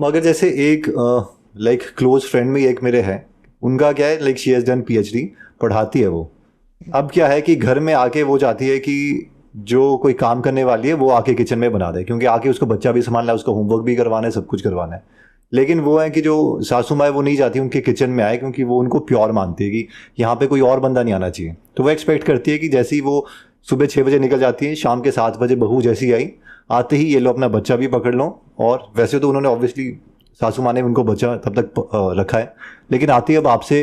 मगर जैसे एक लाइक क्लोज फ्रेंड में एक मेरे है, उनका क्या है, like she has done PhD, पढ़ाती है वो। अब क्या है कि घर में आके वो चाहती है कि जो कोई काम करने वाली है वो आके किचन में बना दे, क्योंकि आके उसको बच्चा भी संभालना है, उसका होमवर्क भी करवाना है, सब कुछ करवाना है। लेकिन वो है कि जो सासू माँ है वो नहीं चाहती उनके किचन में आए, क्योंकि वो उनको प्योर मानती है कि यहाँ पे कोई और बंदा नहीं आना चाहिए। तो वो एक्सपेक्ट करती है कि जैसे ही वो सुबह 6 बजे निकल जाती है, शाम के 7 बजे बहू जैसी आई, आते ही ये लो अपना बच्चा भी पकड़ लो। और वैसे तो उन्होंने ऑब्वियसली, सासू माँ ने उनको बच्चा तब तक रखा है, लेकिन आती है अब आपसे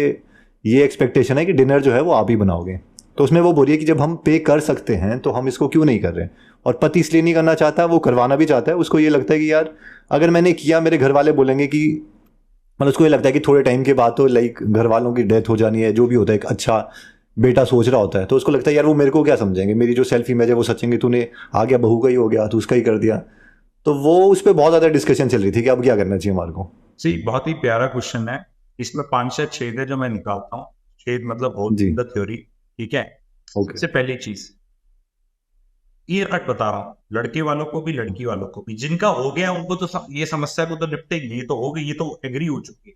ये एक्सपेक्टेशन है कि डिनर जो है वो आप ही बनाओगे। तो उसमें वो बोल रही है कि जब हम पे कर सकते हैं तो हम इसको क्यों नहीं कर रहे। और पति इसलिए नहीं करना चाहता, वो करवाना भी चाहता है। उसको ये लगता है कि यार अगर मैंने किया, मेरे घर वाले बोलेंगे कि, मतलब उसको ये लगता है कि थोड़े टाइम के बाद तो लाइक घर वालों की डेथ हो जानी है, जो भी होता है एक अच्छा बेटा सोच रहा होता है, तो उसको लगता है यार वो मेरे को क्या समझेंगे, मेरी जो सेल्फ इमेज है वो सोचेंगे तूने आ गया बहू का ही हो गया, तो उसका ही कर दिया। तो वो उस पर बहुत ज़्यादा डिस्कशन चल रही थी कि अब क्या करना चाहिए हमारे को। सी बहुत ही प्यारा क्वेश्चन है। इसमें पांच छह छेद है जो मैं निकालता हूँ। छेद मतलब होल जी। In the theory. ठीक है। ओके। सबसे पहली चीज, क्लियर कट बता रहा हूँ, लड़के वालों को भी लड़की वालों को भी, जिनका हो गया उनको तो ये समस्या को तो निपटेगी, ये तो हो गई, ये तो एग्री हो चुकी है।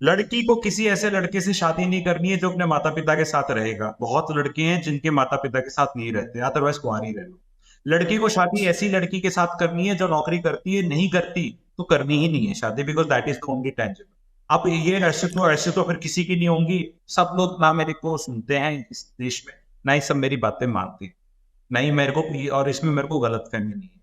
लड़की को किसी ऐसे लड़के से शादी नहीं करनी है जो अपने माता पिता के साथ रहेगा। बहुत लड़के हैं जिनके माता पिता के साथ नहीं रहते, अदरवाइज कुंवारी रह लो। लड़की को शादी ऐसी लड़की के साथ करनी है जो नौकरी करती है, नहीं करती तो करनी ही नहीं है शादी, because that is only tangible. अब ये ऐसे तो फिर किसी की नहीं होंगी। सब लोग ना मेरे को सुनते हैं इस देश में, ना ही सब मेरी बातें मानते हैं, नहीं मेरे को, और इसमें मेरे को गलत फहमी नहीं है।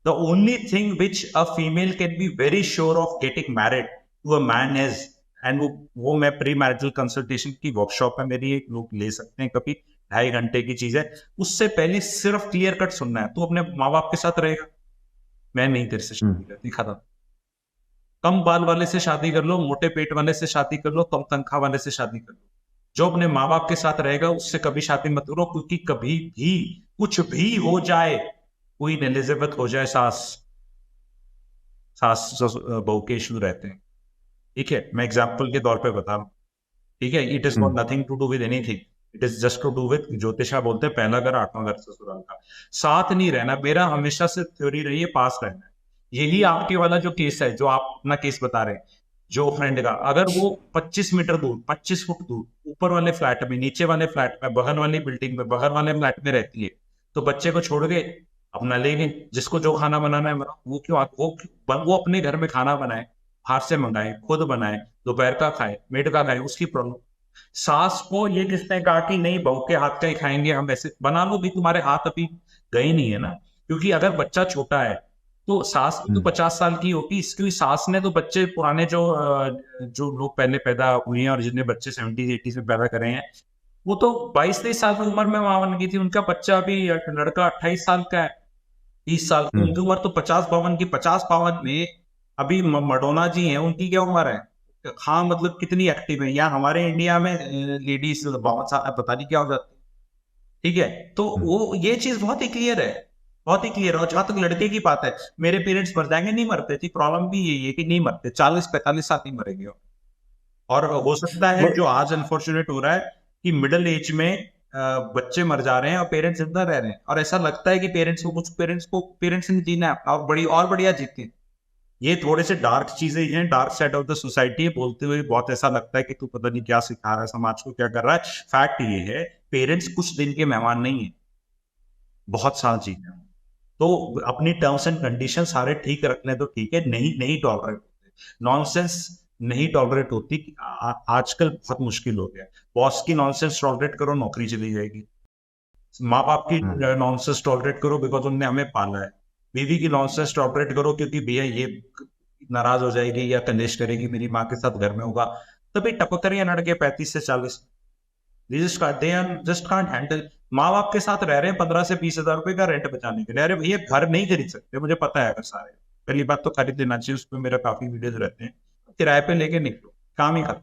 The only thing which a female can be very sure of getting married to a man is, and वो मैं प्री मैरिटल कंसल्टेशन की वर्कशॉप है मेरी, एक लोग ले सकते हैं कभी, 2.5 घंटे की चीज है। उससे पहले सिर्फ क्लियर कट सुनना है, तू अपने माँ बाप के साथ रहेगा, मैं नहीं तेरे से हम्म। शादी करती, खत्म। कम बाल वाले से शादी कर लो, मोटे पेट वाले से शादी कर लो, कम तनख्वाह वाले से शादी कर लो, जो अपने माँ बाप के साथ रहेगा उससे कभी शादी मत करो, क्योंकि कभी भी कुछ भी हो जाए, क्वीन एलिजाबेथ हो जाए, सास सास बहू के इशू रहते हैं। ठीक है, मैं एग्जाम्पल के तौर पे बता रहा हूँ। ठीक है, it is not hmm. Nothing to do with anything, it is just to do with, ज्योतिषा बोलते हैं पहला घर आठवां घर ससुराल का। साथ नहीं रहना, मेरा हमेशा से थ्योरी रही है पास रहना है। यही आपके वाला जो केस है, जो आप अपना केस बता रहे हैं, जो फ्रेंड का, अगर वो 25 मीटर दूर, 25 फुट दूर, ऊपर वाले फ्लैट में, नीचे वाले फ्लैट में, बगल वाली बिल्डिंग में, बगल वाले फ्लैट में रहती है, तो बच्चे को छोड़ के अपना लेंगे, जिसको जो खाना बनाना है बनाओ, वो अपने घर में खाना बनाए, बाहर से मंगाए, खुद बनाए, दोपहर का खाए, मेड का खाए, उसकी प्रॉब्लम। सास को ये किसने कहा कि नहीं बहू के हाथ का ही खाएंगे हम, ऐसे बना लो भी, तुम्हारे हाथ अभी गए नहीं है ना। क्योंकि अगर बच्चा छोटा है तो सास भी तो हम्म। 50 साल की होगी, इसकी सास ने तो बच्चे पुराने जो लोग पहले पैदा हुए हैं और जिन्हें बच्चे 70s 80s में पैदा करे हैं, वो तो 22 23 साल की उम्र में मां बन गई थी। उनका बच्चा अभी, लड़का 28 साल का है, 30 साल की, हम्म। उनकी उम्र तो 50 52 की, 50 52 में अभी मडोना जी हैं, उनकी क्या उम्र है। हाँ मतलब कितनी एक्टिव है, यहाँ हमारे इंडिया में लेडीज बहुत पता नहीं क्या हो जाती। ठीक है, तो हम्म। वो ये चीज बहुत ही क्लियर है, बहुत ही क्लियर है। और जहां तक लड़के की बात है, मेरे पेरेंट्स मर जाएंगे, नहीं मरते थी, प्रॉब्लम भी यही है कि नहीं मरते, 40 45 साल नहीं मरेंगे। और हो सकता है मगर जो आज अनफॉर्चुनेट हो रहा है कि मिडिल एज में बच्चे मर जा रहे हैं और पेरेंट्स जिंदा रह रहे हैं, और ऐसा लगता है कि पेरेंट्स ने जीना है और बढ़िया जीते हैं। ये थोड़े से डार्क चीजें हैं, dark side of the society है, बोलते हुए बहुत ऐसा लगता है कि तू पता नहीं क्या सिखा रहा है समाज को, क्या कर रहा है। फैक्ट ये है, पेरेंट्स कुछ दिन के मेहमान नहीं है, बहुत साल जीते हैं। तो अपनी टर्म्स एंड कंडीशन सारे ठीक रखने तो ठीक है, नहीं नहीं टॉलरेट होते नॉनसेंस, नहीं टॉलरेट होती। आजकल बहुत मुश्किल हो गया। बॉस की नॉनसेंस टॉलरेट करो, नौकरी चली जाएगी। माँ बाप की हम्म। नॉनसेंस टॉलरेट करो बिकॉज उनने हमें पाला है। बीवी की नॉनसेंस टॉलरेट करो क्योंकि भैया ये नाराज हो जाएगी या कलेश करेगी, मेरी माँ के साथ घर में होगा, तभी टपकरियां लड़के 35 से 40, दे जस्ट कांट हैंडल। माँ बाप के साथ रह रहे हैं 15 से 20 हजार रुपए का रेंट बचाने के लिए, अरे भैया घर नहीं खरीद सकते, मुझे पता है अगर सारे, पहली बात तो खरीद लेना चाहिए, उस पर मेरा काफी वीडियोस रहते हैं। किराए पे लेके निकलो, काम ही खत्म।